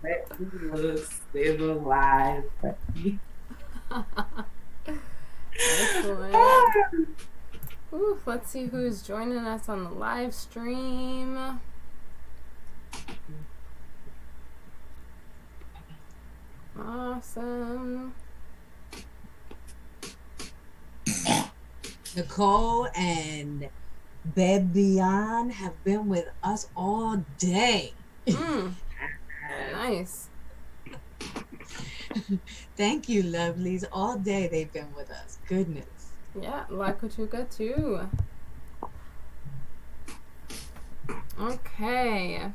Let me look, stay alive. Excellent. Ooh, let's see who's joining us on the live stream. Awesome. Nicole and Bebian have been with us all day. Nice. Thank you, lovelies. All day they've been with us. Goodness. Yeah, La Kutuka too. Okay.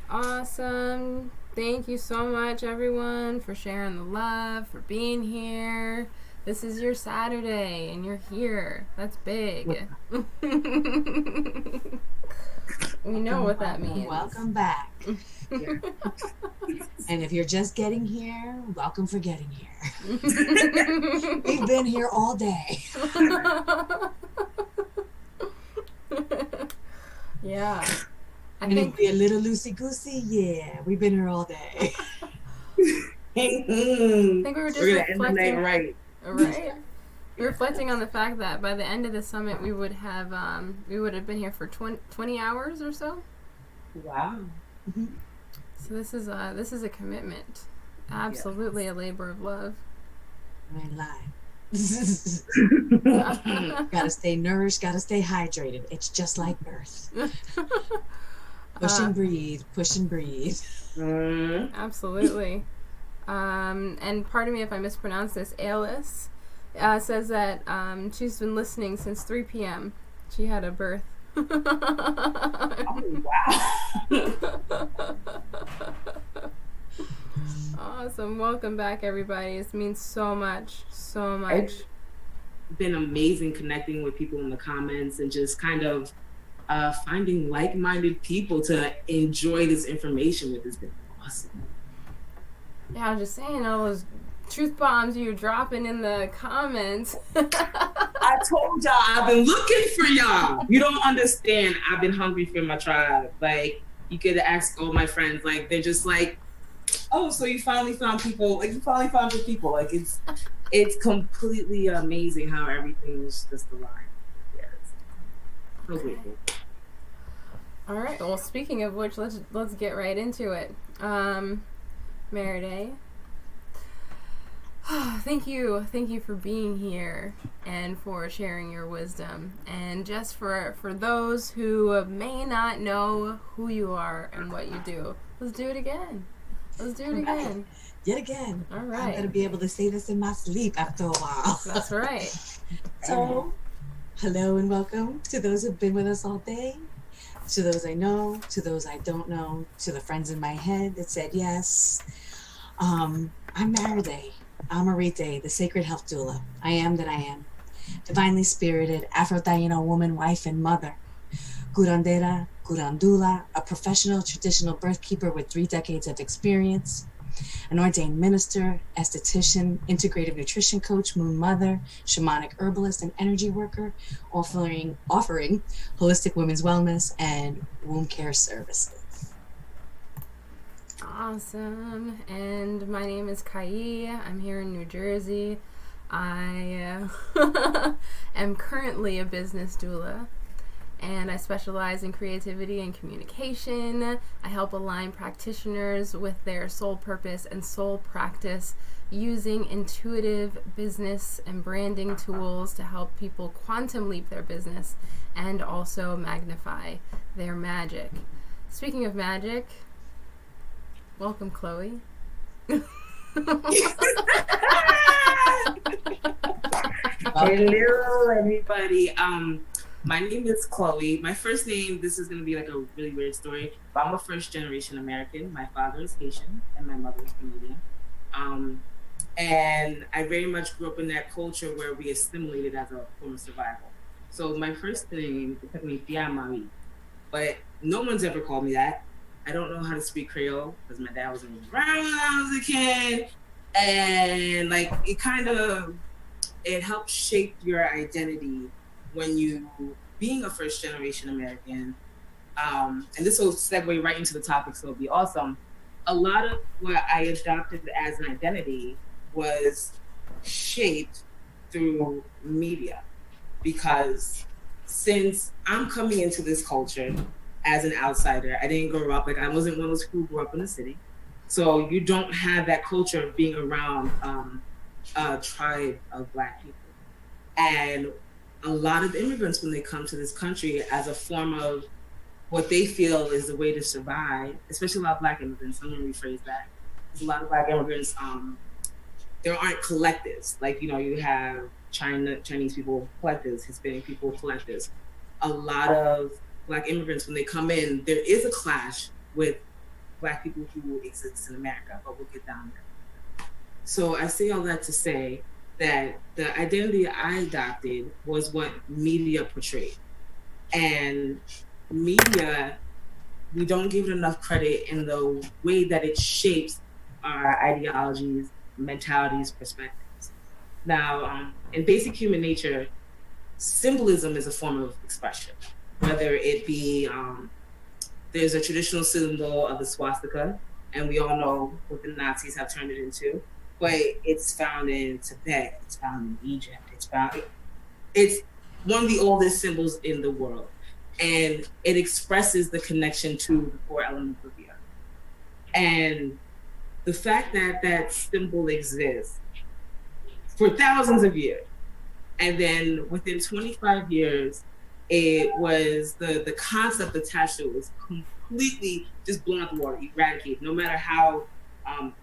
Awesome. Thank you so much, everyone, for sharing the love, for being here. This is your Saturday, and you're here. That's big. We know what that means. Welcome back. Yeah. And if you're just getting here, welcome for getting here. We've been here all day. Yeah. I And think if we're a little loosey-goosey, yeah, we've been here all day. we were just We're gonna end the reflecting. night right. Right. Reflecting on the fact that by the end of the summit, we would have been here for 20 hours or so. Wow. So this is a commitment. Absolutely a labor of love. I ain't lying. Gotta stay nourished, gotta stay hydrated. It's just like birth. Push and breathe, push and breathe. Absolutely. And pardon me if I mispronounce this. Alice says that she's been listening since 3 p.m. She had a birth. Oh, wow. Awesome. Welcome back, everybody. This means so much. So much. It's been amazing connecting with people in the comments and just kind of finding like-minded people to enjoy this information with. Has been awesome. Yeah, I was just saying all those truth bombs you were dropping in the comments. I told y'all I've been looking for y'all. You don't understand. I've been hungry for my tribe. Like, you could ask all my friends. Like, they're just like, oh, so you finally found people. Like, you finally found your people. Like, it's completely amazing how everything is just aligned. Yes. So grateful. All right. Well, speaking of which, let's get right into it. Meriday, thank you for being here and for sharing your wisdom. And just for those who may not know who you are and what you do, let's do it again. Yet again. All right. I'm gonna be able to say this in my sleep after a while. That's right. So, hello and welcome to those who've been with us all day, to those I know, to those I don't know, to the friends in my head that said yes. I'm Mariday. I'm Arite, the sacred health doula. I am that I am. Divinely spirited, Afro-Taino woman, wife, and mother. Curandera, curandula, a professional traditional birth keeper with 3 decades of experience. An ordained minister, esthetician, integrative nutrition coach, moon mother, shamanic herbalist, and energy worker, offering holistic women's wellness and womb care services. Awesome. And my name is Kai. I'm here in New Jersey. I am currently a business doula, and I specialize in creativity and communication. I help align practitioners with their soul purpose and soul practice using intuitive business and branding tools to help people quantum leap their business and also magnify their magic. Speaking of magic, welcome, Chloe. Hello, everybody. My name is Chloe. My first name, this is going to be like a really weird story, but I'm a first-generation American. My father is Haitian and my mother is Canadian. And I very much grew up in that culture where we assimilated as a form of survival. So my first name is technically Tia Marie, but no one's ever called me that. I don't know how to speak Creole because my dad wasn't around when I was a kid. And like, it helps shape your identity when you, being a first generation American, and this will segue right into the topic, so it'll be awesome. A lot of what I adopted as an identity was shaped through media, because since I'm coming into this culture as an outsider, I didn't grow up, like I wasn't one of those who grew up in the city. So you don't have that culture of being around a tribe of Black people. And a lot of immigrants, when they come to this country as a form of what they feel is the way to survive, especially a lot of Black immigrants, I'm gonna rephrase that. There's a lot of Black immigrants, there aren't collectives. Like, you have Chinese people collectives, Hispanic people collectives. A lot of Black immigrants, when they come in, there is a clash with Black people who exist in America, but we'll get down there. So I say all that to say that the identity I adopted was what media portrayed. And media, we don't give it enough credit in the way that it shapes our ideologies, mentalities, perspectives. Now, in basic human nature, symbolism is a form of expression, whether it be, there's a traditional symbol of the swastika, and we all know what the Nazis have turned it into, but it's found in Tibet, it's found in Egypt, it's one of the oldest symbols in the world. And it expresses the connection to the four elements of the earth. And the fact that that symbol exists for thousands of years, and then within 25 years, it was the concept attached to it was completely just blown out the water, eradicated, no matter how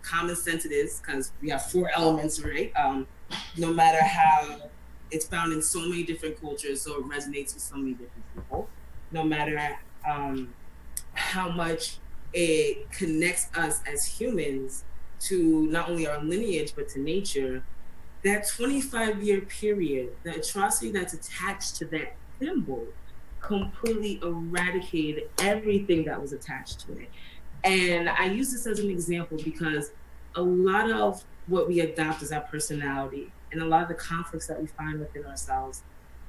common sense it is, because we have four elements, right? No matter how it's found in so many different cultures, so it resonates with so many different people. No matter how much it connects us as humans to not only our lineage, but to nature, that 25-year period, the atrocity that's attached to that symbol completely eradicated everything that was attached to it. And I use this as an example because a lot of what we adopt as our personality and a lot of the conflicts that we find within ourselves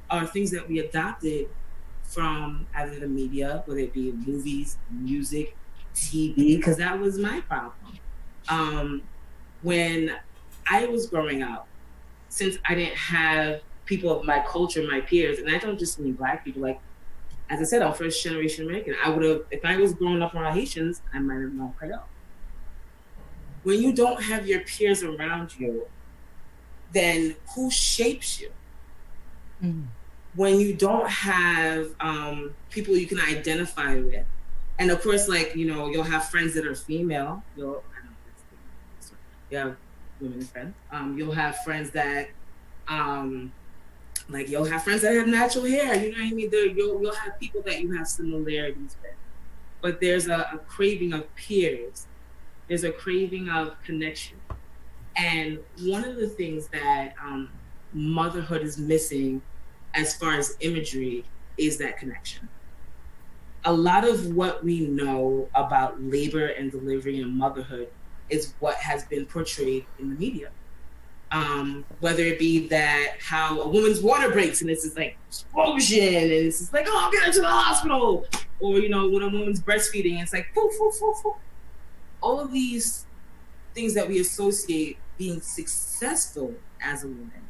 are things that we adopted from either the media, whether it be movies, music, TV, because that was my problem. When I was growing up, since I didn't have people of my culture, my peers, and I don't just mean Black people, like, as I said, I'm first generation American. I would have, if I was growing up around Haitians, I might have known Creole. When you don't have your peers around you, then who shapes you? Mm-hmm. When you don't have people you can identify with, and of course, like, you'll have friends that are female. You have women friends. You'll have friends that, you'll have friends that have natural hair. You know what I mean? You'll have people that you have similarities with. But there's a craving of peers. There's a craving of connection. And one of the things that motherhood is missing as far as imagery is that connection. A lot of what we know about labor and delivery and motherhood is what has been portrayed in the media. Whether it be that how a woman's water breaks and it's this like explosion and it's just like, oh, get her to the hospital. Or, when a woman's breastfeeding and it's like, foo, foo, foo, foo. All of these things that we associate being successful as a woman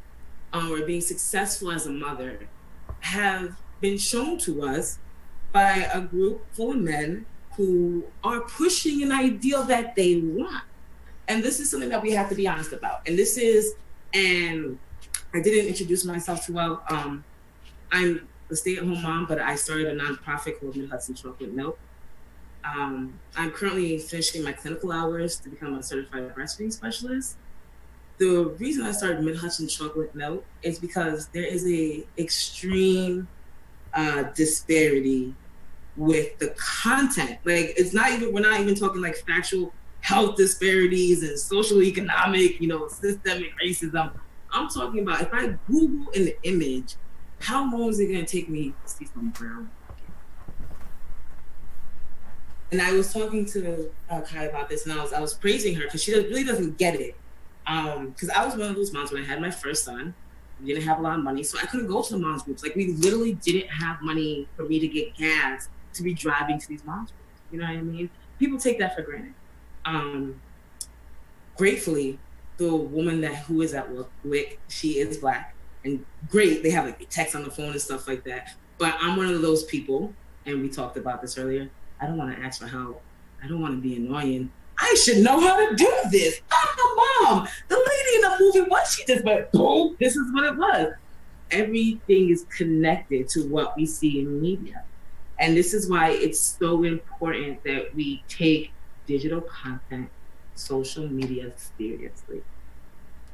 or being successful as a mother have been shown to us by a group full of men who are pushing an ideal that they want. And this is something that we have to be honest about. And I didn't introduce myself too well. I'm a stay-at-home mom, but I started a nonprofit called Mid-Hudson Chocolate Milk. I'm currently finishing my clinical hours to become a certified breastfeeding specialist. The reason I started Mid-Hudson Chocolate Milk is because there is a extreme disparity with the content. Like, we're not even talking like factual health disparities and social economic, systemic racism. I'm talking about if I Google an image, how long is it going to take me to see some brown? And I was talking to Kai about this, and I was praising her because she really doesn't get it. Because I was one of those moms when I had my first son. We didn't have a lot of money, so I couldn't go to the moms groups. Like, we literally didn't have money for me to get gas to be driving to these moms. You know what I mean? People take that for granted. Gratefully, the woman who is at WIC, she is Black, and great, they have like text on the phone and stuff like that. But I'm one of those people, and we talked about this earlier. I don't want to ask for help. I don't want to be annoying. I should know how to do this. I'm a mom. The lady in the movie, what she just went, boom, this is what it was. Everything is connected to what we see in media. And this is why it's so important that we take digital content, social media seriously.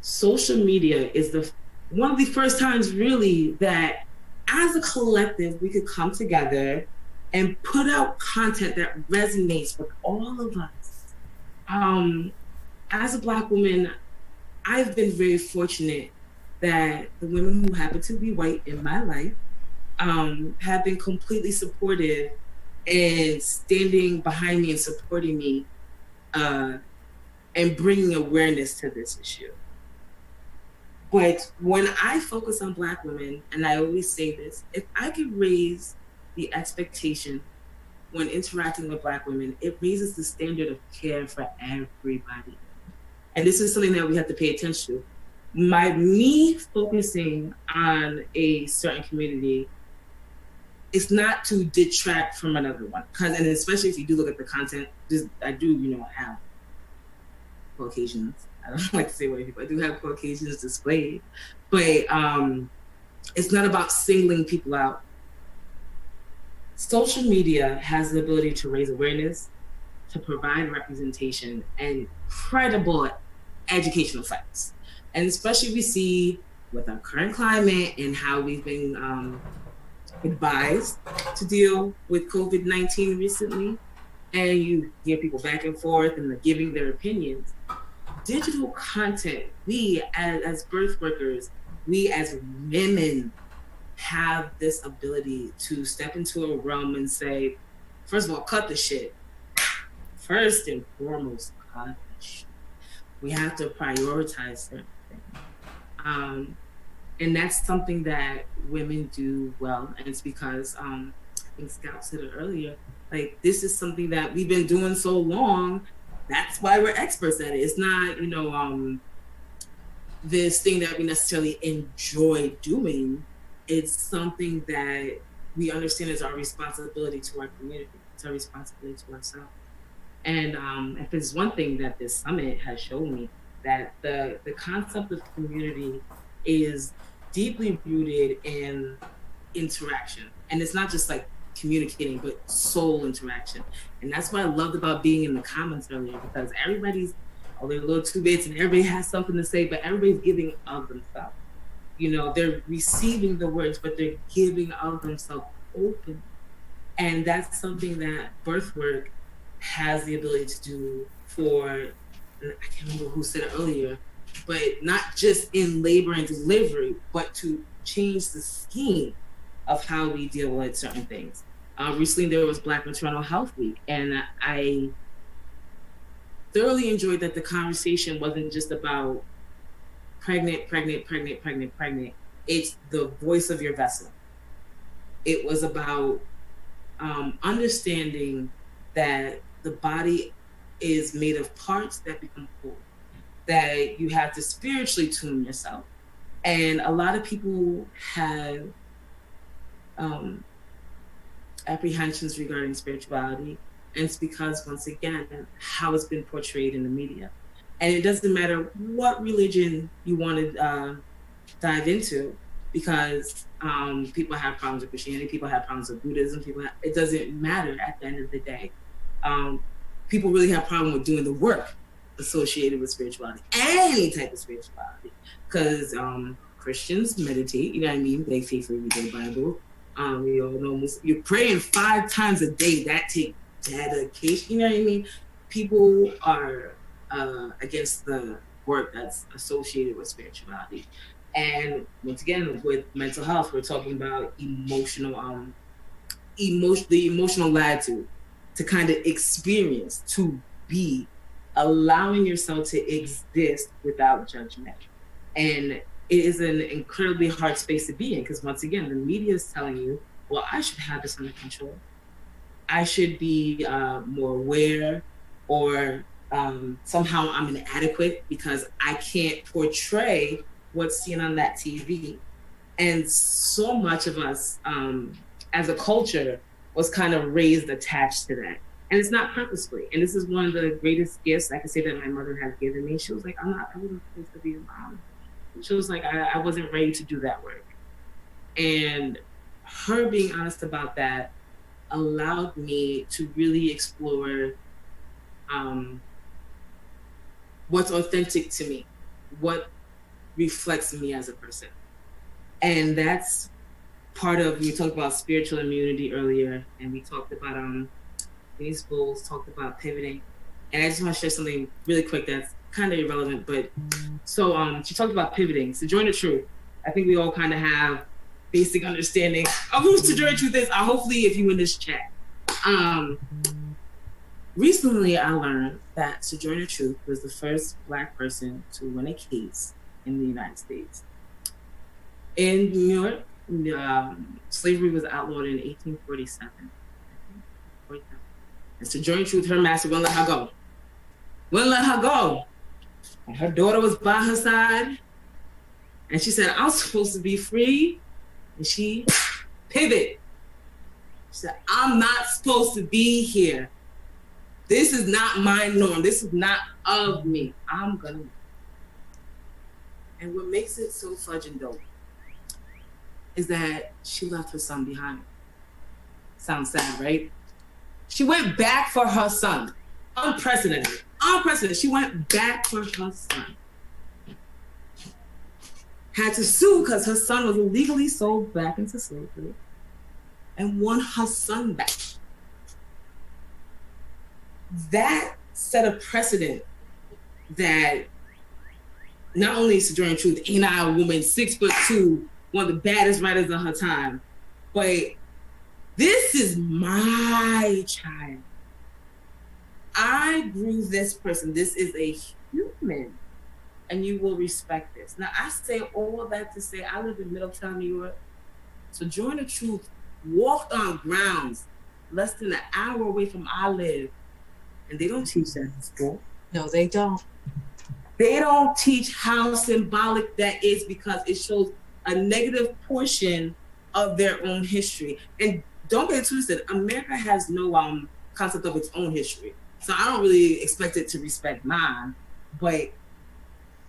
Social media is one of the first times really that as a collective, we could come together and put out content that resonates with all of us. As a Black woman, I've been very fortunate that the women who happen to be white in my life have been completely supportive and standing behind me and supporting me and bringing awareness to this issue. But when I focus on Black women, and I always say this, if I could raise the expectation when interacting with Black women, it raises the standard of care for everybody. And this is something that we have to pay attention to. Me focusing on a certain community is not to detract from another one. And especially if you do look at the content, I do, have Caucasians. I don't like to say white people. I do have Caucasians displayed, but it's not about singling people out. Social media has the ability to raise awareness, to provide representation, and credible educational facts. And especially we see with our current climate and how we've been advised to deal with COVID-19 recently, and you hear people back and forth and they're giving their opinions. Digital content, we as birth workers, we as women have this ability to step into a realm and say, first of all, cut the shit. First and foremost, cut the shit. We have to prioritize certain things. And that's something that women do well. And it's because, I think Scout said it earlier, like this is something that we've been doing so long. That's why we're experts at it. It's not, this thing that we necessarily enjoy doing. It's something that we understand is our responsibility to our community. It's our responsibility to ourselves. And if there's one thing that this summit has shown me, that the concept of community is deeply rooted in interaction. And it's not just like communicating, but soul interaction. And that's what I loved about being in the comments earlier, because everybody's, they're little two bits and everybody has something to say, but everybody's giving of themselves. They're receiving the words, but they're giving of themselves open. And that's something that birth work has the ability to do for, I can't remember who said it earlier, but not just in labor and delivery, but to change the scheme of how we deal with certain things. Recently there was Black Maternal Health Week, and I thoroughly enjoyed that the conversation wasn't just about pregnant. It's the voice of your vessel. It was about understanding that the body is made of parts that become whole, that you have to spiritually tune yourself. And a lot of people have apprehensions regarding spirituality. And it's because, once again, how it's been portrayed in the media. And it doesn't matter what religion you want to dive into, because people have problems with Christianity, people have problems with Buddhism, it doesn't matter at the end of the day. People really have a problem with doing the work associated with spirituality, any type of spirituality, because Christians meditate, they faithfully read their Bible. We all know you're praying 5 times a day. That takes dedication, People are against the work that's associated with spirituality. And once again, with mental health, we're talking about the emotional latitude to kind of experience, to be, allowing yourself to exist without judgment. And it is an incredibly hard space to be in, because once again, the media is telling you, well, I should have this under control. I should be more aware, or somehow I'm inadequate because I can't portray what's seen on that TV. And so much of us as a culture was kind of raised attached to that. And it's not purposefully. And this is one of the greatest gifts I can say that my mother has given me. She was like, I wasn't supposed to be a mom. She was like, I wasn't ready to do that work. And her being honest about that allowed me to really explore what's authentic to me, what reflects me as a person. And that's part of, we talked about spiritual immunity earlier, and we talked about these Bowles talked about pivoting. And I just want to share something really quick that's kind of irrelevant, but so she talked about pivoting. Sojourner Truth. I think we all kind of have basic understanding of who Sojourner Truth is. Hopefully, if you in this chat. Recently, I learned that Sojourner Truth was the first Black person to win a case in the United States. In New York, slavery was outlawed in 1847. And Sojourner Truth, her master, wouldn't let her go. Wouldn't let her go. And her daughter was by her side. And she said, I'm supposed to be free. And she pivoted. She said, I'm not supposed to be here. This is not my norm. This is not of me. I'm gonna. And what makes it so fudging dope is that she left her son behind. Sounds sad, right? She went back for her son. Unprecedented. Unprecedented. She went back for her son. Had to sue because her son was illegally sold back into slavery, and won her son back. That set a precedent that not only is Sojourner Truth ain't I a woman, 6'2", one of the baddest writers of her time, but this is my child. I grew this person. This is a human, and you will respect this. Now, I say all that to say I live in Middletown, New York. Sojourner Truth walked on grounds less than an hour away from I live, and they don't teach that in school. No, they don't. They don't teach how symbolic that is because it shows a negative portion of their own history. And don't get it twisted, America has no concept of its own history. So I don't really expect it to respect mine, but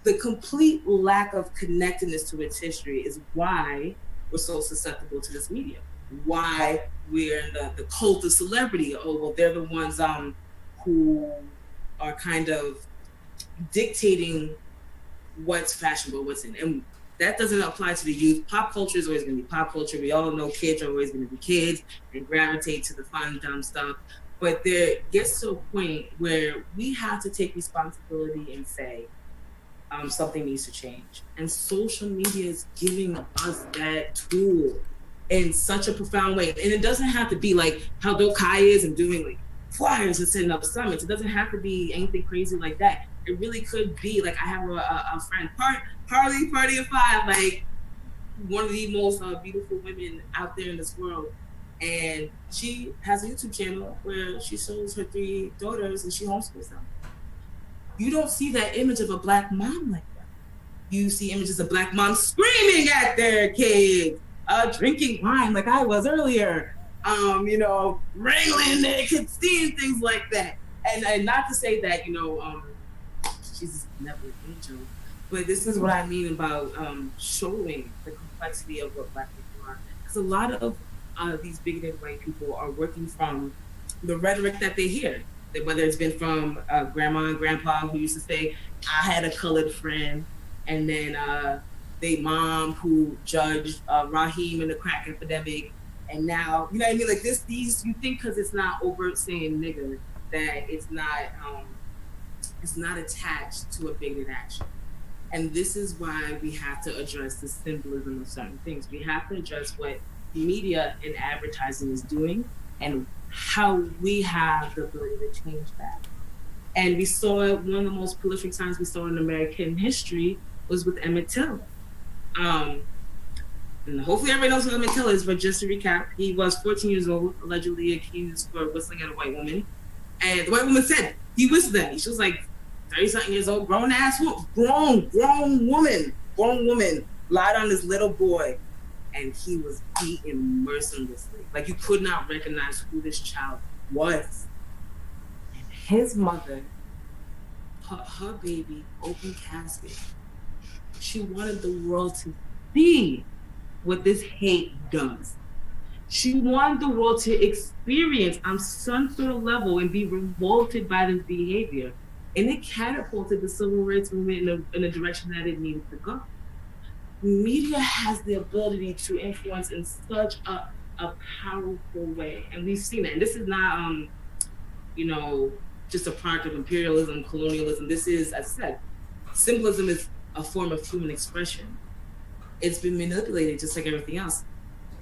the complete lack of connectedness to its history is why we're so susceptible to this media. Why we're in the cult of celebrity. Oh, well, they're the ones who are kind of dictating what's fashionable, what's in. And that doesn't apply to the youth. Pop culture is always going to be pop culture. We all know kids are always going to be kids and gravitate to the fun, dumb stuff. But there gets to a point where we have to take responsibility and say, something needs to change. And social media is giving us that tool in such a profound way. And it doesn't have to be like how dope Kai is and doing like flyers and setting up summits. It doesn't have to be anything crazy like that. It really could be like, I have a friend, Harley Party of Five, like one of the most beautiful women out there in this world. And she has a YouTube channel where she shows her 3 daughters and she homeschools them. You don't see that image of a Black mom like that. You see images of Black moms screaming at their kids, drinking wine like I was earlier, wrangling their kids, seeing things like that. And not to say that, she's never an angel, but this is what I mean about showing the complexity of what Black people are. Because a lot of these bigoted white people are working from the rhetoric that they hear. Whether it's been from grandma and grandpa who used to say, I had a colored friend, and then they mom who judged Raheem in the crack epidemic, and now, you know what I mean? Like these, you think because it's not overt saying nigger, that it's not attached to a bigoted action. And this is why we have to address the symbolism of certain things. We have to address what media and advertising is doing and how we have the ability to change that. And we saw it, one of the most prolific times we saw in American history was with Emmett Till. and hopefully everybody knows who Emmett Till is, but just to recap, he was 14 years old, allegedly accused for whistling at a white woman. And the white woman said he whistled at me. She was like 30-something years old, grown woman, lied on this little boy. And he was beaten mercilessly. Like, you could not recognize who this child was. And his mother put her baby open casket. She wanted the world to see what this hate does. She wanted the world to experience on some sort of level and be revolted by this behavior. And it catapulted the civil rights movement in a direction that it needed to go. Media has the ability to influence in such a powerful way. And we've seen it. And this is not, just a product of imperialism, colonialism. This is, as I said, symbolism is a form of human expression. It's been manipulated just like everything else.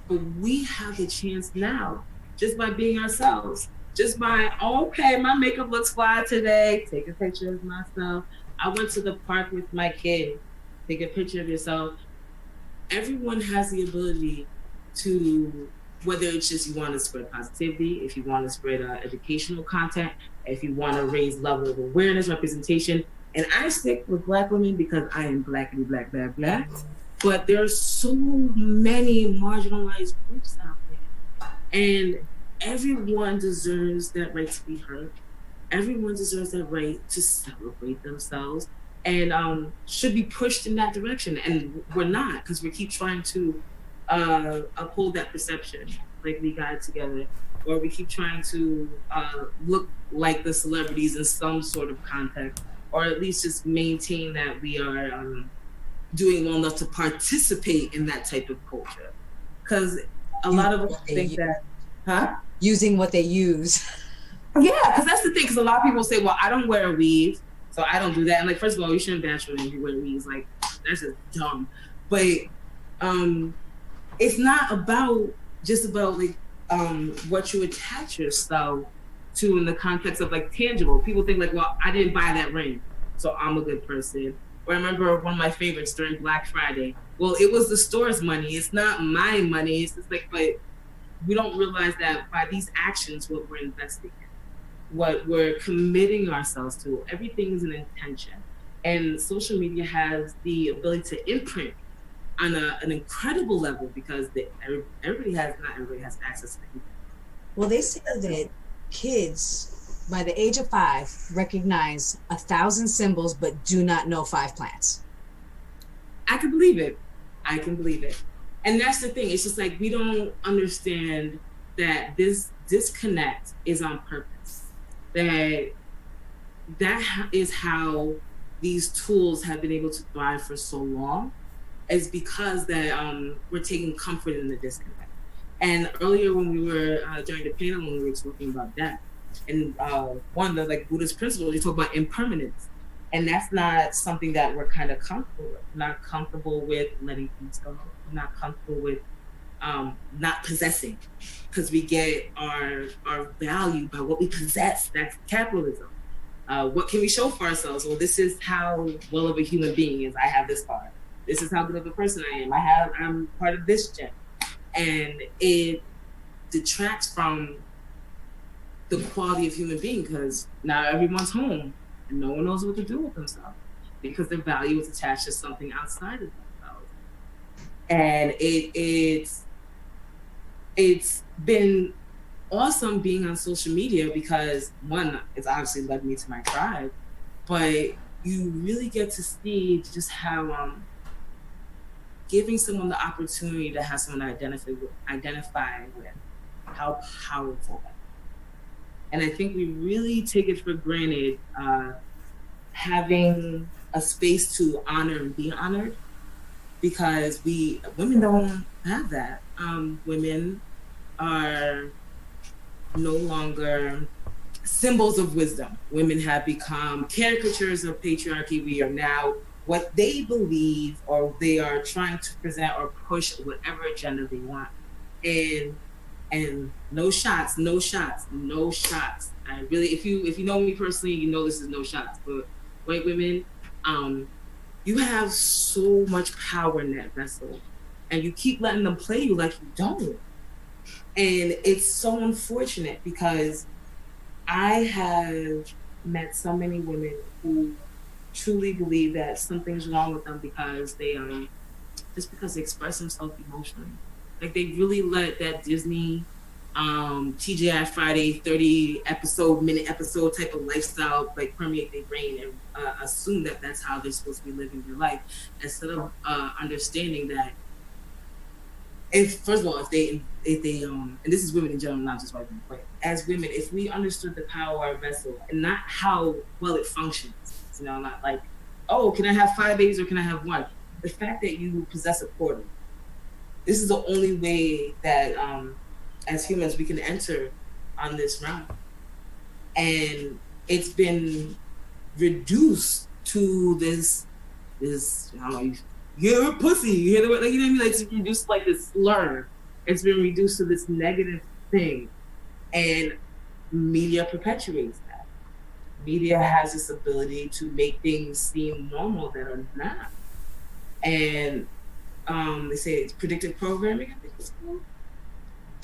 But we have the chance now, just by being ourselves, just by, okay, my makeup looks fly today, take a picture of myself. I went to the park with my kid, take a picture of yourself. Everyone has the ability to, whether it's just you want to spread positivity, if you want to spread educational content, if you want to raise level of awareness, representation. And I stick with Black women because I am blackity black, black, black. But there are so many marginalized groups out there. And everyone deserves that right to be heard. Everyone deserves that right to celebrate themselves and should be pushed in that direction. And we're not, because we keep trying to uphold that perception, like we got it together, or we keep trying to look like the celebrities in some sort of context, or at least just maintain that we are doing well enough to participate in that type of culture. Because a lot of us think that, using what they use. Yeah, because that's the thing. Because a lot of people say, well, I don't wear a weave, so I don't do that. And like, first of all, you shouldn't bash women who wear weaves. Like, that's just dumb. But it's not just about like what you attach yourself to in the context of like tangible. People think like, well, I didn't buy that ring, so I'm a good person. Or I remember one of my favorites during Black Friday. Well, it was the store's money. It's not my money. It's just like, but we don't realize that by these actions, what we're investing in, what we're committing ourselves to, everything is an intention. And social media has the ability to imprint on an incredible level because not everybody has access to it. Well, they say that kids by the age of 5 recognize 1,000 symbols but do not know 5 plants. I can believe it. And that's the thing. It's just like we don't understand that this disconnect is on purpose. That is how these tools have been able to thrive for so long, is because that we're taking comfort in the disconnect. And earlier when we were during the panel when we were talking about that, and one of the like Buddhist principles, you talk about impermanence. And that's not something that we're kind of comfortable with. We're not comfortable with letting things go. We're not comfortable with not possessing, because we get our value by what we possess. That's capitalism. What can we show for ourselves? Well, this is how well of a human being is. I have this car. This is how good of a person I am. I'm part of this gen. And it detracts from the quality of human being, because now everyone's home and no one knows what to do with themselves because their value is attached to something outside of themselves. And it's been awesome being on social media because, one, it's obviously led me to my tribe, but you really get to see just how giving someone the opportunity to have someone identify with how powerful that is. And I think we really take it for granted having a space to honor and be honored, because women don't have that. Women are no longer symbols of wisdom. Women have become caricatures of patriarchy. We are now what they believe, or they are trying to present or push whatever agenda they want. And no shots. I really, if you know me personally, you know this is no shots. But white women, you have so much power in that vessel, and you keep letting them play you like you don't. And it's so unfortunate because I have met so many women who truly believe that something's wrong with them because they just because they express themselves emotionally. Like they really let that Disney TGI Friday 30 minute episode type of lifestyle like permeate their brain and assume that that's how they're supposed to be living their life, instead of understanding that if, first of all, if they and this is women in general, not just white women, but as women, if we understood the power of our vessel and not how well it functions, not like, oh, can I have 5 babies or can I have one? The fact that you possess a portal, this is the only way that as humans we can enter on this realm. And it's been reduced to this I don't know, you're a pussy, you hear the word, like, you know what I mean? Like, it's reduced like this slur. It's been reduced to this negative thing. And media perpetuates that. Media has this ability to make things seem normal that are not. And they say it's predictive programming, I think it's called.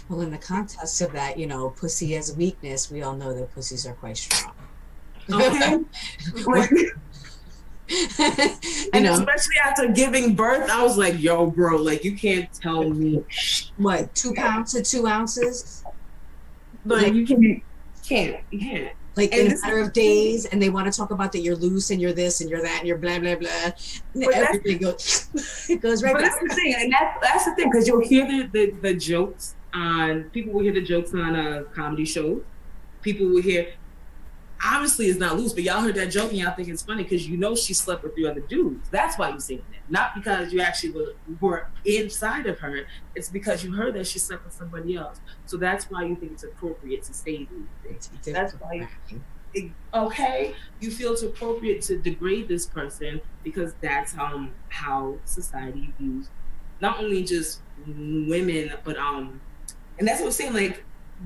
Well, in the context of that, pussy as a weakness, we all know that pussies are quite strong. Okay. And especially after giving birth, I was like, yo, bro, like, you can't tell me what, 2 pounds to 2 ounces? Like you can't. Like in a matter of days, and they want to talk about that you're loose and you're this and you're that and you're blah blah blah. Everything goes, it goes right. But that's the thing, and that's the thing, because you'll hear the jokes on, people will hear the jokes on a comedy show. People will hear, obviously it's not loose, but y'all heard that joke and y'all think it's funny because she slept with 3 other dudes. That's why you're saying that, not because you actually were inside of her. It's because you heard that she slept with somebody else. So that's why you think it's appropriate to say these things. That's why, you feel it's appropriate to degrade this person because that's how society views not only just women, but and that's what I'm saying, like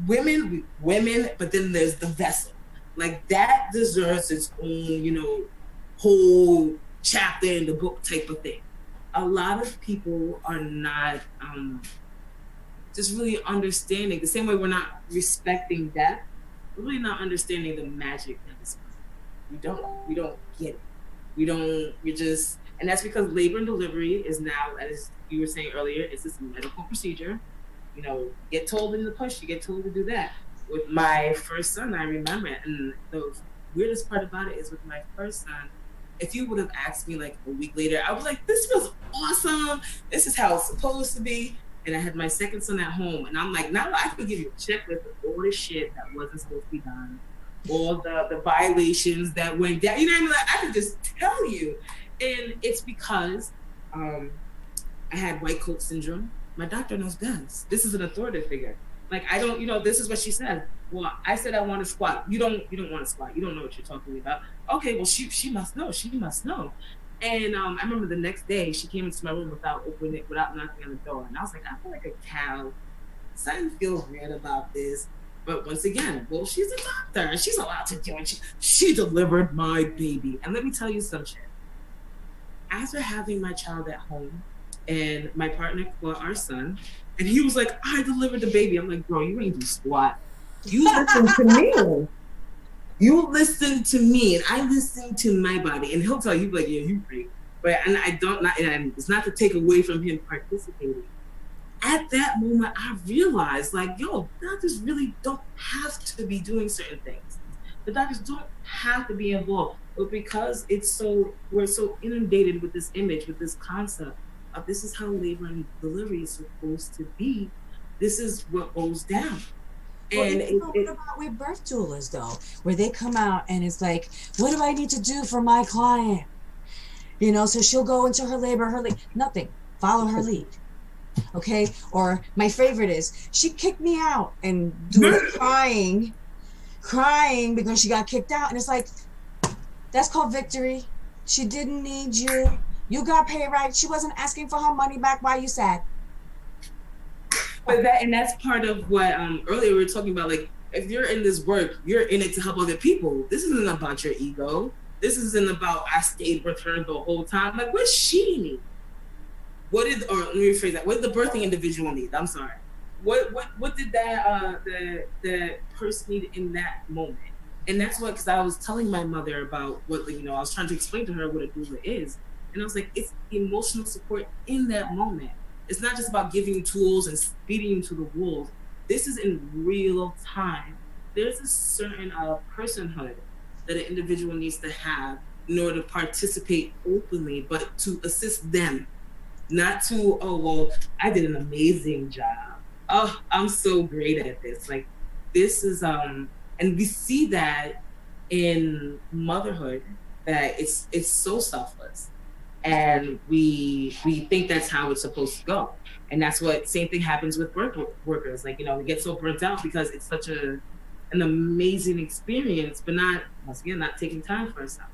women, but then there's the vessel. Like that deserves its own, whole chapter in the book type of thing. A lot of people are not just really understanding, the same way we're not respecting death, we're really not understanding the magic that is. We don't get it. And that's because labor and delivery is now, as you were saying earlier, it's this medical procedure. Get told in the push, you get told to do that. With my first son, I remember, and the weirdest part about it is with my first son, if you would have asked me like a week later, I was like, this feels awesome. This is how it's supposed to be. And I had my second son at home, and I'm like, now I can give you a checklist of all the shit that wasn't supposed to be done, all the violations that went down. You know what I mean? Like, I can just tell you. And it's because I had white coat syndrome. My doctor knows best. This is an authoritative figure. Like, I don't, this is what she said. Well, I said I want to squat. You don't want to squat. You don't know what you're talking about. Okay, well, she must know. She must know. And I remember the next day, she came into my room without knocking on the door. And I was like, I feel like a cow. Something feels weird about this. But once again, well, she's a doctor and she's allowed to do it. She delivered my baby. And let me tell you some shit. After having my child at home, and my partner for our son, and he was like, I delivered the baby. I'm like, bro, you ain't do squat. You listen to me. You listen to me, and I listen to my body. And he'll tell you, like, yeah, you great. But and it's not to take away from him participating. At that moment, I realized, like, yo, doctors really don't have to be doing certain things. The doctors don't have to be involved. But because we're so inundated with this image, with this concept, this is how labor and delivery is supposed to be. This is what goes down. And what about with birth doulas though, where they come out and it's like, what do I need to do for my client? So she'll go into her labor, nothing. Follow her lead. Okay. Or my favorite is she kicked me out and crying because she got kicked out. And it's like, that's called victory. She didn't need you. You got paid right. She wasn't asking for her money back. Why you sad? But that's part of what earlier we were talking about. Like, if you're in this work, you're in it to help other people. This isn't about your ego. This isn't about I stayed with her the whole time. Like, what's she need? what did, or let me rephrase that, what did the birthing individual need? I'm sorry. What did that the person need in that moment? And that's what, because I was telling my mother about what, you know, I was trying to explain to her what a doula is, and I was like, it's emotional support in that moment. It's not just about giving you tools and feeding you to the wolves. This is in real time. There's a certain personhood that an individual needs to have in order to participate openly, but to assist them, not to, oh, well, I did an amazing job. Oh, I'm so great at this. Like, this is, and we see that in motherhood, that it's so selfless. And we think that's how it's supposed to go. And that's what, same thing happens with workers. Like, you know, we get so burnt out because it's such an amazing experience, but not, once again, not taking time for ourselves.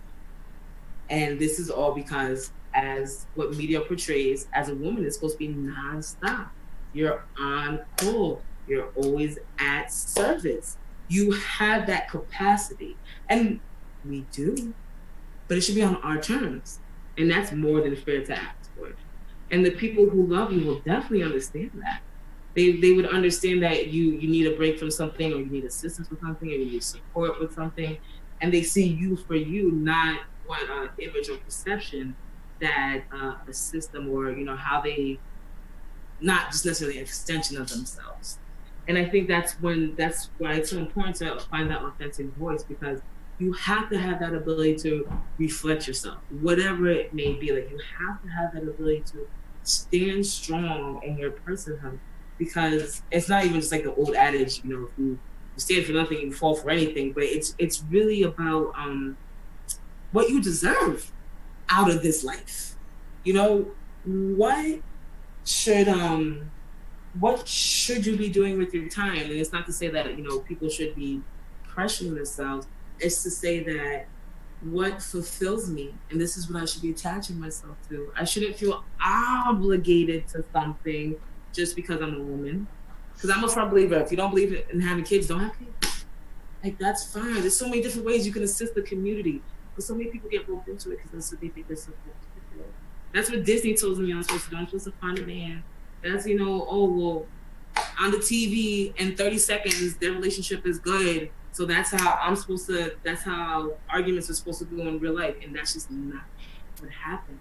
And this is all because, as what media portrays, as a woman, it's supposed to be nonstop. You're on call. You're always at service. You have that capacity. And we do, but it should be on our terms. And that's more than fair to ask for. And the people who love you will definitely understand that. They would understand that you need a break from something, or you need assistance with something, or you need support with something, and they see you for you, not what image or perception that a system, or, you know, how they, not just necessarily an extension of themselves. And I think that's why it's so important to find that authentic voice, because you have to have that ability to reflect yourself, whatever it may be. Like, you have to have that ability to stand strong in your personhood, because it's not even just like the old adage, you know, if you stand for nothing, you fall for anything. But it's really about what you deserve out of this life. You know, should what should you be doing with your time? And it's not to say that, you know, people should be pressuring themselves. It's to say that what fulfills me, and this is what I should be attaching myself to. I shouldn't feel obligated to something just because I'm a woman. Because I'm a firm believer, if you don't believe in having kids, don't have kids. Like, that's fine. There's so many different ways you can assist the community. But so many people get roped into it because that's what they think they're supposed to do. That's what Disney told me I'm supposed to do. I'm supposed to find a man. That's, you know, oh, well, on the TV in 30 seconds, their relationship is good. So that's how arguments are supposed to go in real life. And that's just not what happened.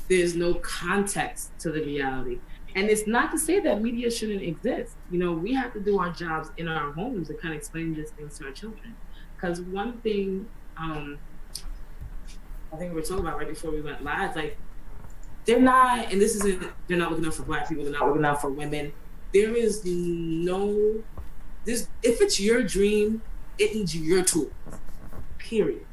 There's no context to the reality. And it's not to say that media shouldn't exist. You know, we have to do our jobs in our homes and kind of explain these things to our children. Because one thing, I think we were talking about right before we went live, like, they're not, and this isn't, they're not looking out for Black people, they're not looking out for women. There is no, if it's your dream, it needs your tools, period.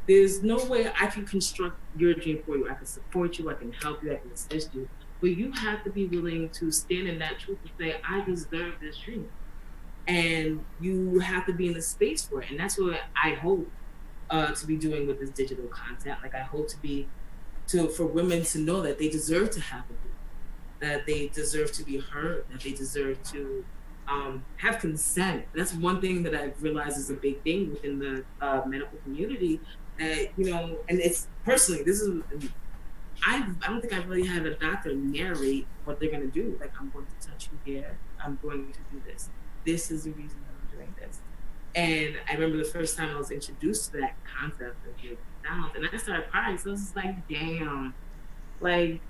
There's no way I can construct your dream for you. I can support you, I can help you, I can assist you. But you have to be willing to stand in that truth and say, I deserve this dream. And you have to be in the space for it. And that's what I hope to be doing with this digital content. Like, I hope for women to know that they deserve to have a dream, that they deserve to be heard, that they deserve to have consent. That's one thing that I've realized is a big thing within the medical community. That, you know, and it's personally, I don't think I've really had a doctor narrate what they're going to do. Like, I'm going to touch you here. I'm going to do this. This is the reason that I'm doing this. And I remember the first time I was introduced to that concept of your sound, and I started crying. So I was just like, damn, like,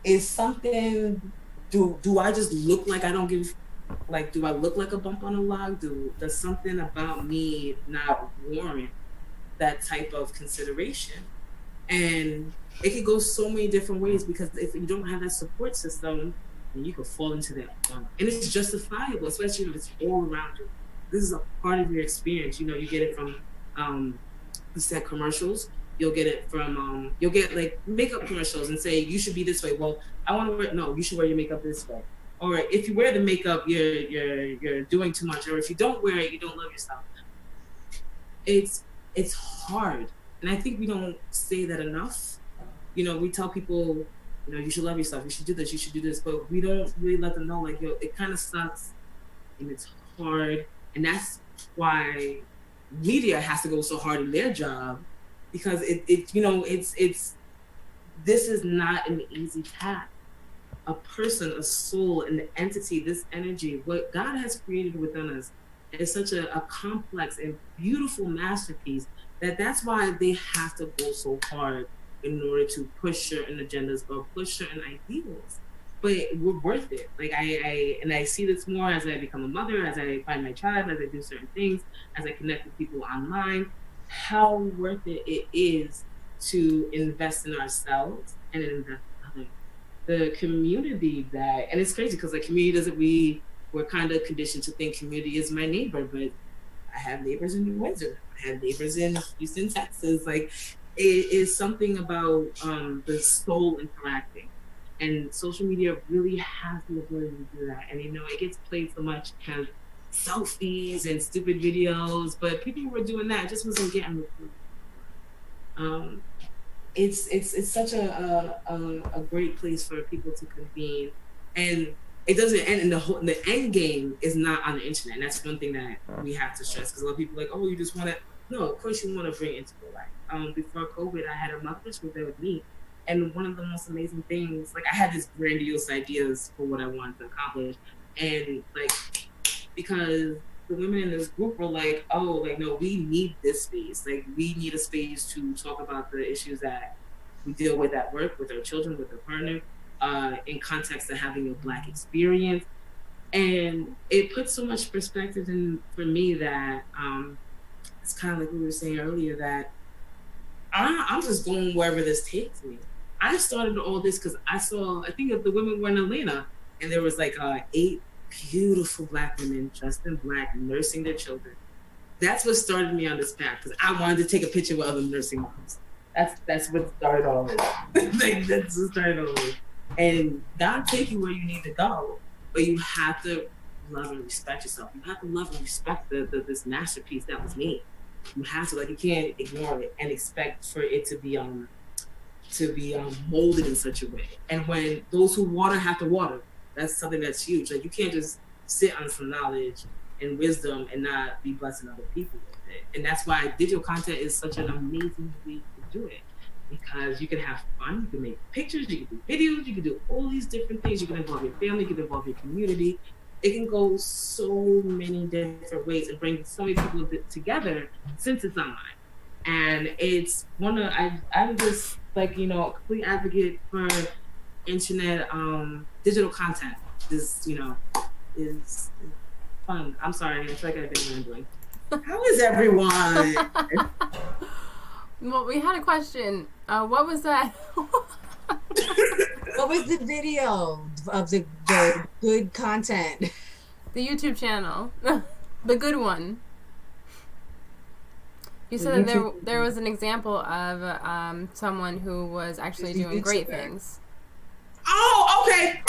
is something, do I just look like I don't give, like, do I look like a bump on a log? Does something about me not warrant that type of consideration? And it could go so many different ways, because if you don't have that support system, then you could fall into that. And it's justifiable, especially if it's all around you. This is a part of your experience. You know, you get it from you said commercials. You'll get it from you'll get like makeup commercials and say you should be this way. Well, I want to wear, no, you should wear your makeup this way. Or if you wear the makeup, you're doing too much. Or if you don't wear it, you don't love yourself. It's hard. And I think we don't say that enough. You know, we tell people, you know, you should love yourself, you should do this, you should do this, but we don't really let them know, like, yo, it kind of sucks and it's hard. And that's why media has to go so hard in their job, because it you know, it's this is not an easy task. A person, a soul, an entity, this energy, what God has created within us is such a complex and beautiful masterpiece that's why they have to go so hard in order to push certain agendas or push certain ideals. But we're worth it. Like I see this more as I become a mother, as I find my tribe, as I do certain things, as I connect with people online, how worth it is to invest in ourselves and invest in others. The community that, and it's crazy because like community doesn't, we're kind of conditioned to think community is my neighbor, but I have neighbors in New Windsor, I have neighbors in Houston, Texas. Like it is something about the soul interacting, and social media really has the ability to do that. And you know, it gets played so much because selfies and stupid videos, but people who were doing that just wasn't getting recruited. It's such a great place for people to convene, and it doesn't end in the end game is not on the internet. And that's one thing that we have to stress, because a lot of people are like, oh, you just want to, no, of course you want to bring it into your life. Before COVID, I had a mother's group there with me, and one of the most amazing things, like I had these grandiose ideas for what I wanted to accomplish, and like because the women in this group were like, oh, like, no, we need this space. Like, we need a space to talk about the issues that we deal with at work, with our children, with our partner, in context of having a Black experience. And it puts so much perspective in for me that it's kind of like we were saying earlier, that I'm just going wherever this takes me. I started all this because I think the women were in Atlanta, and there was like 8 beautiful Black women dressed in Black nursing their children. That's what started me on this path, because I wanted to take a picture with other nursing moms. That's what started all this. Like, that's what started all this. And God take you where you need to go, but you have to love and respect yourself. You have to love and respect this masterpiece that was made. You have to, like, you can't ignore it and expect for it to be molded in such a way. And when those who water have to water, that's something that's huge. Like, you can't just sit on some knowledge and wisdom and not be blessing other people with it. And that's why digital content is such an amazing way to do it, because you can have fun, you can make pictures, you can do videos, you can do all these different things. You can involve your family, you can involve your community. It can go so many different ways and bring so many people together since it's online. And it's I'm just like, you know, a complete advocate for internet, digital content. This, you know, is fun. I'm sorry, I feel like I've been rambling. How is everyone? Well, we had a question. What was that? What was the video of the good content? The YouTube channel. The good one. You said that there was an example of someone who was actually doing great things. Oh, okay.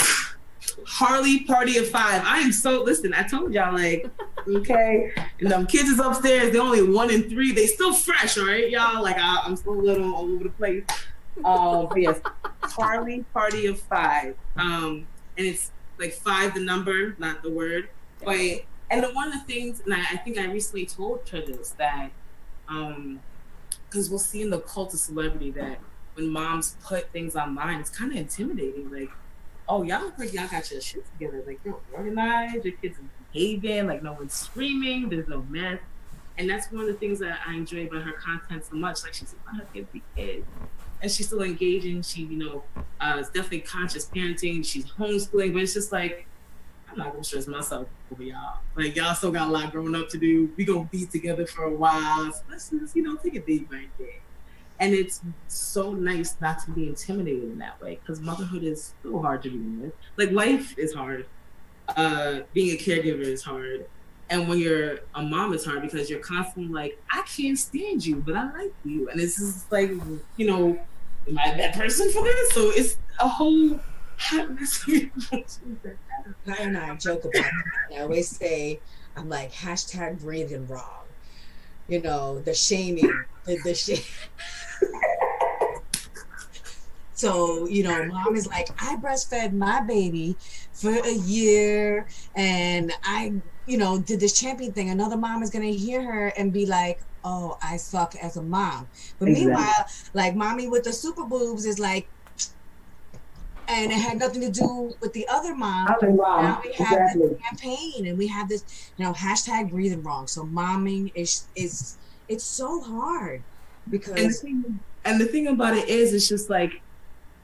Harley Party of 5. I am so, listen, I told y'all, like, okay, and them kids is upstairs, they're only 1 and 3, they still fresh, all right, y'all? Like, I'm still a little all over the place. But yes, Harley Party of 5. And it's like 5 the number, not the word. But, and one of the things, and I think I recently told her this, that, because we'll see in the cult of celebrity that when moms put things online, it's kind of intimidating. Like, oh, y'all look like y'all got your shit together. Like, you're organized, your kids are behaving, like no one's screaming, there's no mess. And that's one of the things that I enjoy about her content so much. Like, she's about her kids be kids. And she's still engaging. She, you know, is definitely conscious parenting. She's homeschooling, but it's just like, I'm not gonna stress myself over y'all. Like, y'all still got a lot growing up to do. We gonna be together for a while. So let's just, you know, take a day by day. And it's so nice not to be intimidated in that way, because motherhood is so hard to begin with. Like, life is hard. Being a caregiver is hard. And when you're a mom, it's hard because you're constantly like, I can't stand you, but I like you. And it's just like, you know, am I that person for this? So it's a whole hot mess of emotions. Kai and I joke about it. I always say, I'm like, hashtag breathing wrong. You know, the shaming, the shame. So, you know, mom is like, I breastfed my baby for a year and I, you know, did this champion thing. Another mom is going to hear her and be like, oh, I suck as a mom. But meanwhile, like mommy with the super boobs is like, and it had nothing to do with the other mom. Other mom, Now we have exactly. this campaign, and we have this, hashtag breathing wrong. So momming is it's so hard because And the thing about it is, it's just like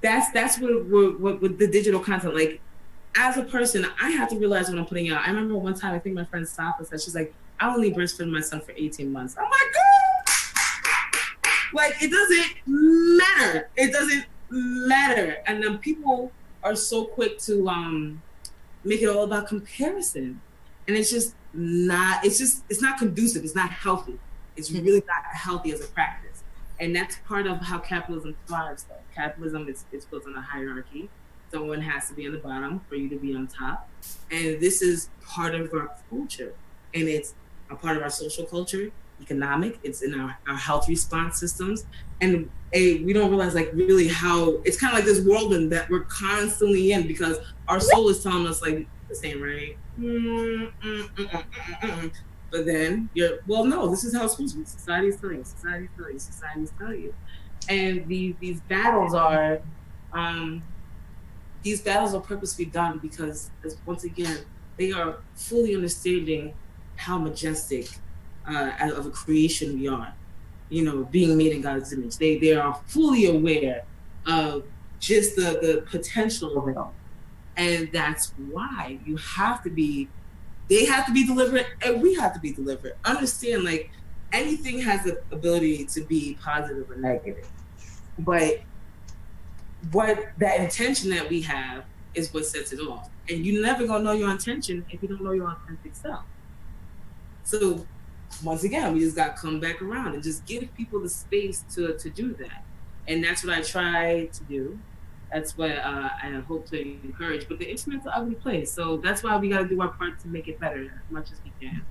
that's what with the digital content. Like, as a person, I have to realize what I'm putting out. I remember one time, I think my friend Safa said, she's like, I only breastfed my son for 18 months. I'm like, like, it doesn't matter. It doesn't matter. And then people are so quick to make it all about comparison. And it's not conducive. It's not healthy. It's really not healthy as a practice. And that's part of how capitalism thrives, though. Capitalism is built on a hierarchy. Someone has to be on the bottom for you to be on top. And this is part of our culture. And it's a part of our social culture, economic, it's in our health response systems. And we don't realize, like, really how it's kind of like this whirlwind that we're constantly in, because our soul is telling us, like, this ain't right. But then no, this is how it's supposed to be. Society's telling you, society's telling you. And these battles are purposely done because, once again, they are fully understanding how majestic of a creation we are, being made in God's image. They are fully aware of just the potential of it all. And that's why they have to be deliberate, and we have to be deliberate. Understand, like, anything has the ability to be positive or negative. But what that intention that we have is what sets it off. And you're never gonna know your intention if you don't know your authentic self. So once again, we just got to come back around and just give people the space to do that. And that's what I try to do. That's what I hope to encourage. But the internet's an ugly place. So that's why we got to do our part to make it better as much as we can.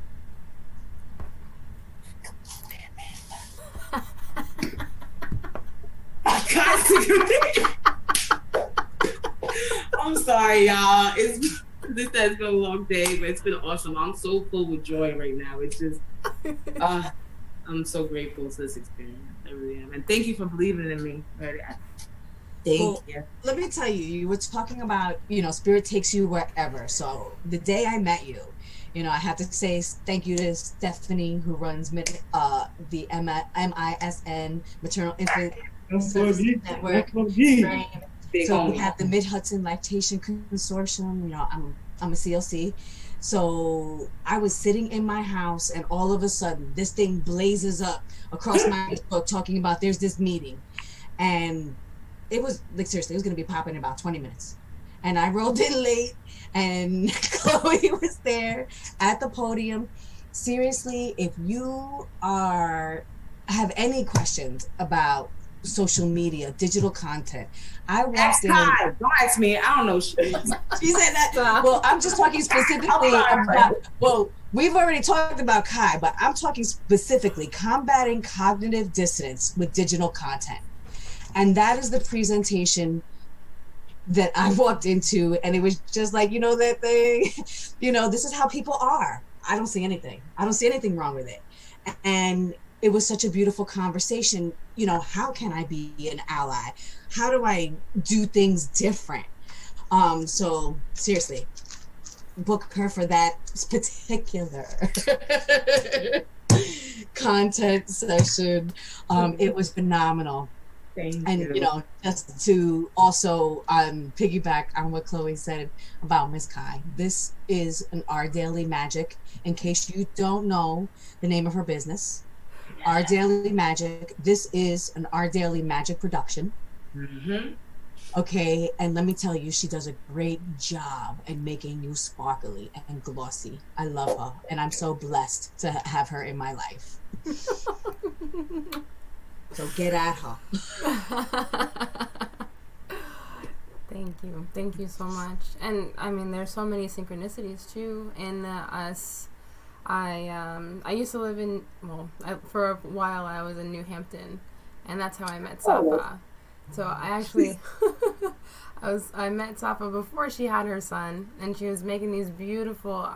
I'm sorry, y'all. This has been a long day, but it's been awesome. I'm so full with joy right now. It's just, I'm so grateful to this experience. I really am. And thank you for believing in me. Thank you. Let me tell you, you were talking about, spirit takes you wherever. So the day I met you, I have to say thank you to Stephanie, who runs the MISN, Maternal Infant Services Network. So we have the Mid-Hudson Lactation Consortium. I'm a CLC. So I was sitting in my house, and all of a sudden this thing blazes up across my Facebook talking about there's this meeting. And it was, like, seriously, it was going to be popping in about 20 minutes. And I rolled in late, and Chloe was there at the podium. Seriously, if you have any questions about social media, digital content, I walked in. Don't ask me. I don't know shit. She said that. Well, I'm just talking specifically about. Well, we've already talked about Kai, but I'm talking specifically combating cognitive dissonance with digital content, and that is the presentation that I walked into, and it was just like, that thing. This is how people are. I don't see anything. I don't see anything wrong with it, and it was such a beautiful conversation. How can I be an ally? How do I do things different? So seriously, book her for that particular content session. It was phenomenal. Thank and you. Just to also piggyback on what Chloe said about Miss Kai, this is an Our Daily Magic. In case you don't know the name of her business, Our Daily Magic. This is an Our Daily Magic production. Mm-hmm. Okay, and let me tell you, she does a great job in making you sparkly and glossy. I love her, and I'm so blessed to have her in my life. So get at her. Thank you so much. And I mean, there's so many synchronicities too in us. I used to live in, for a while I was in New Hampton, and that's how I met Safa. So I actually I met Safa before she had her son, and she was making these beautiful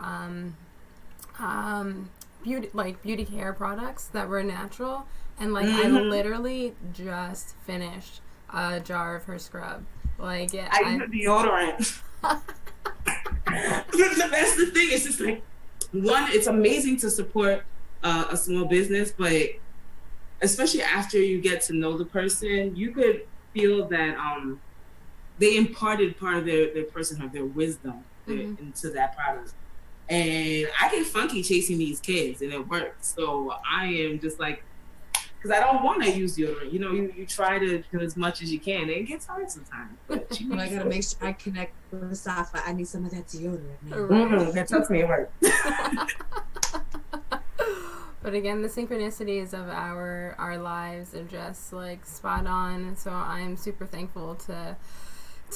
beauty care products that were natural, and I literally just finished a jar of her scrub, Like, yeah, I use deodorant. That's the thing. It's just like, one, it's amazing to support a small business, but especially after you get to know the person, you could feel that they imparted part of their personhood, their wisdom into that product. And I get funky chasing these kids, and it works. So I am just like, because I don't want to use deodorant. You know, you try to do as much as you can. And it gets hard sometimes. But Well, I gotta make sure I connect with Safa. I need some of that deodorant. That trust me, it works. But again, the synchronicities of our lives are just like spot on. So I'm super thankful to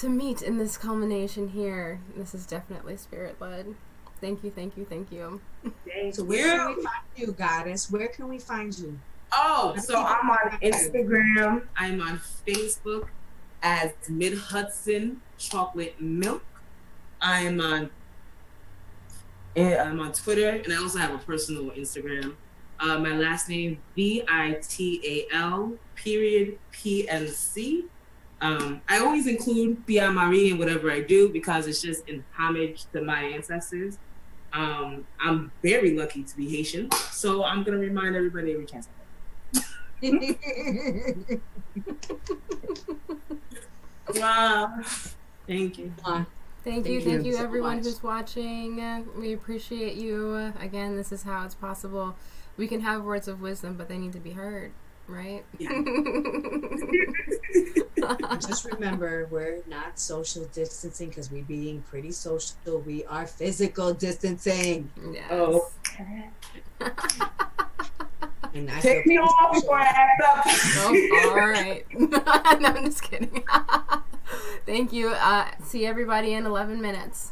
meet in this culmination here. This is definitely spirit led. Thank you, thank you, thank you. So where can we find you, Goddess? Where can we find you? Oh, so I'm on Instagram. I'm on Facebook as Mid Hudson Chocolate Milk. I'm on Twitter, and I also have a personal Instagram. My last name VITAL_PNC. I always include Pia Marie in whatever I do because it's just in homage to my ancestors. I'm very lucky to be Haitian, so I'm gonna remind everybody every chance I get. Wow. Thank you. Thank you so everyone who's watching. We appreciate you. Again, this is how it's possible. We can have words of wisdom, but they need to be heard, right? Yeah. Just remember, we're not social distancing because we're being pretty social. We are physical distancing. Yes. Oh. And I Take me off before I act up. Oh, all right. No, I'm just kidding. Thank you. See everybody in 11 minutes.